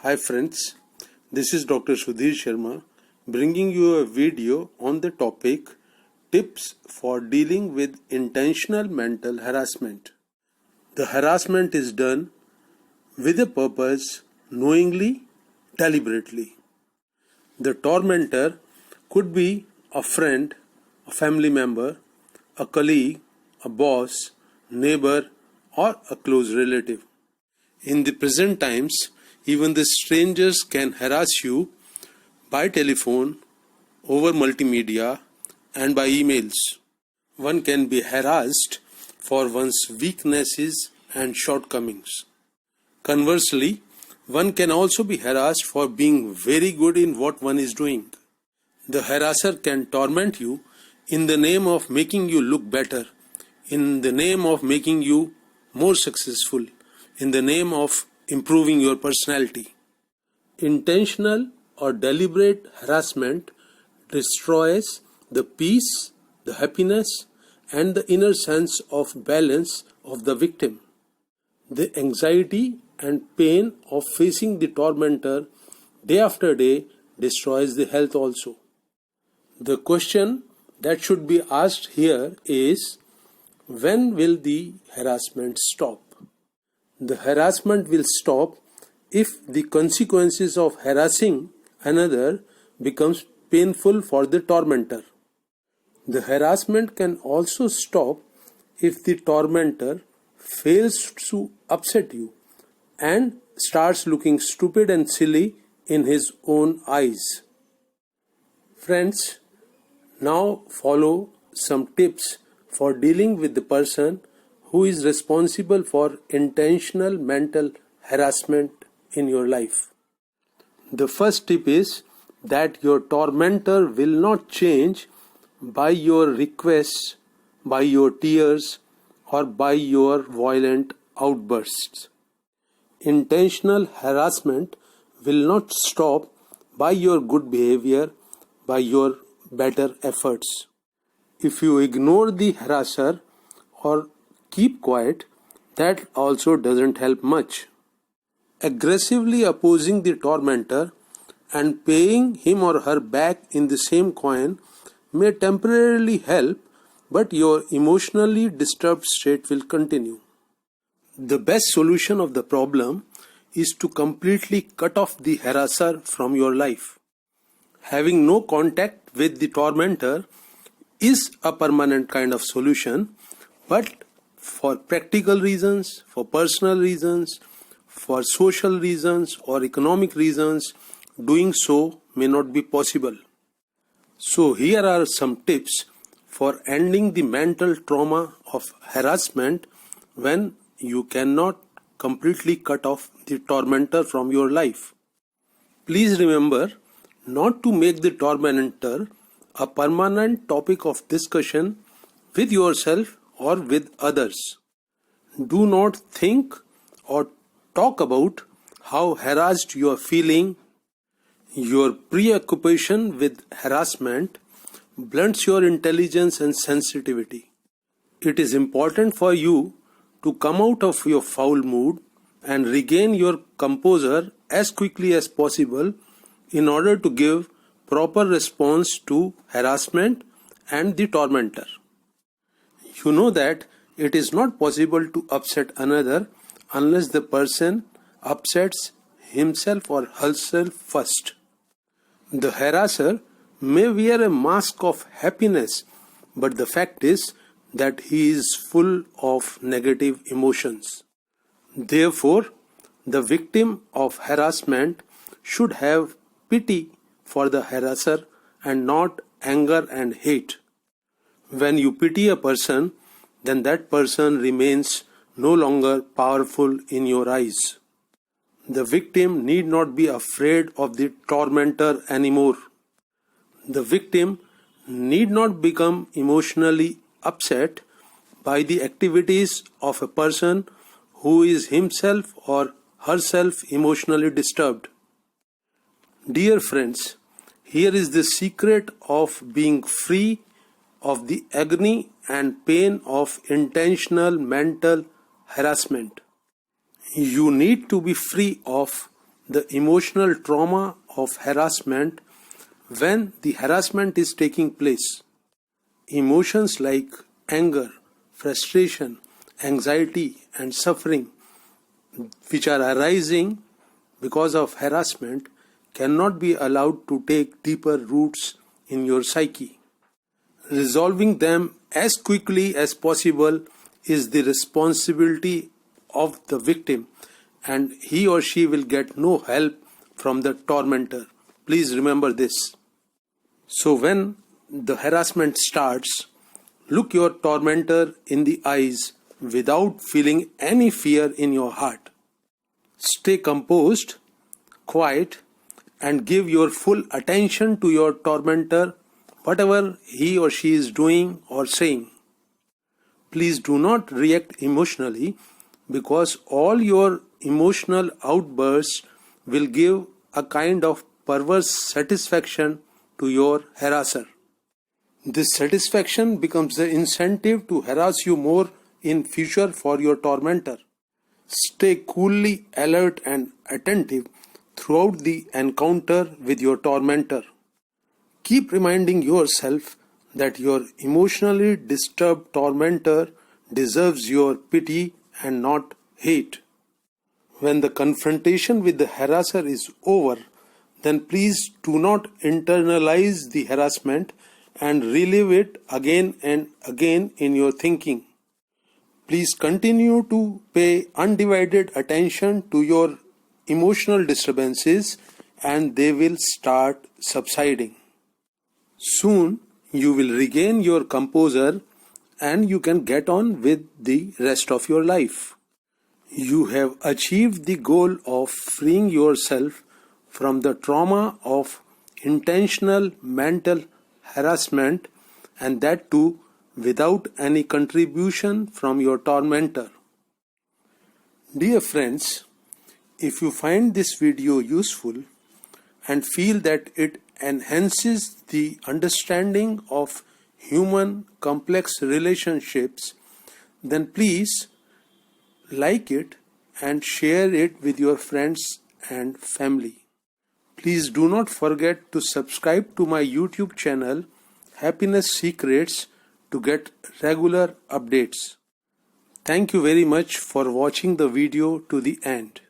Hi friends, this is Dr. Sudhir Sharma bringing you a video on the topic Tips for Dealing with Intentional Mental Harassment. The harassment is done with a purpose, knowingly, deliberately. The tormentor could be a friend, a family member, a colleague, a boss, neighbor, or a close relative. In the present times, even the strangers can harass you by telephone, over multimedia, and by emails. One can be harassed for one's weaknesses and shortcomings. Conversely, one can also be harassed for being very good in what one is doing. The harasser can torment you in the name of making you look better, in the name of making you more successful, in the name of improving your personality. Intentional or deliberate harassment destroys the peace, the happiness, and the inner sense of balance of the victim. The anxiety and pain of facing the tormentor day after day destroys the health also. The question that should be asked here is, when will the harassment stop? The harassment will stop if the consequences of harassing another becomes painful for the tormentor. The harassment can also stop if the tormentor fails to upset you and starts looking stupid and silly in his own eyes. Friends, now follow some tips for dealing with the person who is responsible for intentional mental harassment in your life. The first tip is that your tormentor will not change by your requests, by your tears, or by your violent outbursts. Intentional harassment will not stop by your good behavior, by your better efforts. If you ignore the harasser or keep quiet, that also doesn't help much. Aggressively opposing the tormentor and paying him or her back in the same coin may temporarily help, but your emotionally disturbed state will continue. The best solution of the problem is to completely cut off the harasser from your life. Having no contact with the tormentor is a permanent kind of solution, but for practical reasons, for personal reasons, for social reasons or economic reasons, doing so may not be possible. So here are some tips for ending the mental trauma of harassment when you cannot completely cut off the tormentor from your life. Please remember not to make the tormentor a permanent topic of discussion with yourself or with others. Do not think or talk about how harassed you are feeling. Your preoccupation with harassment blunts your intelligence and sensitivity. It is important for you to come out of your foul mood and regain your composure as quickly as possible in order to give proper response to harassment and the tormentor. You know that it is not possible to upset another unless the person upsets himself or herself first. The harasser may wear a mask of happiness, but the fact is that he is full of negative emotions. Therefore, the victim of harassment should have pity for the harasser and not anger and hate. When you pity a person, then that person remains no longer powerful in your eyes. The victim need not be afraid of the tormentor anymore. The victim need not become emotionally upset by the activities of a person who is himself or herself emotionally disturbed. Dear friends, here is the secret of being free of the agony and pain of intentional mental harassment. You need to be free of the emotional trauma of harassment when the harassment is taking place. Emotions like anger, frustration, anxiety, and suffering, which are arising because of harassment, cannot be allowed to take deeper roots in your psyche. Resolving them as quickly as possible is the responsibility of the victim, and he or she will get no help from the tormentor. Please remember this. So when the harassment starts, look your tormentor in the eyes without feeling any fear in your heart. Stay composed, quiet, and give your full attention to your tormentor, whatever he or she is doing or saying. Please do not react emotionally, because all your emotional outbursts will give a kind of perverse satisfaction to your harasser. This satisfaction becomes the incentive to harass you more in future for your tormentor. Stay coolly alert and attentive throughout the encounter with your tormentor. Keep reminding yourself that your emotionally disturbed tormentor deserves your pity and not hate. When the confrontation with the harasser is over, then please do not internalize the harassment and relive it again and again in your thinking. Please continue to pay undivided attention to your emotional disturbances, and they will start subsiding. Soon you will regain your composure and you can get on with the rest of your life. You have achieved the goal of freeing yourself from the trauma of intentional mental harassment, and that too without any contribution from your tormentor. Dear friends, if you find this video useful and feel that it enhances the understanding of human complex relationships, then please like it and share it with your friends and family. Please do not forget to subscribe to my YouTube channel Happiness Secrets to get regular updates. Thank you very much for watching the video to the end.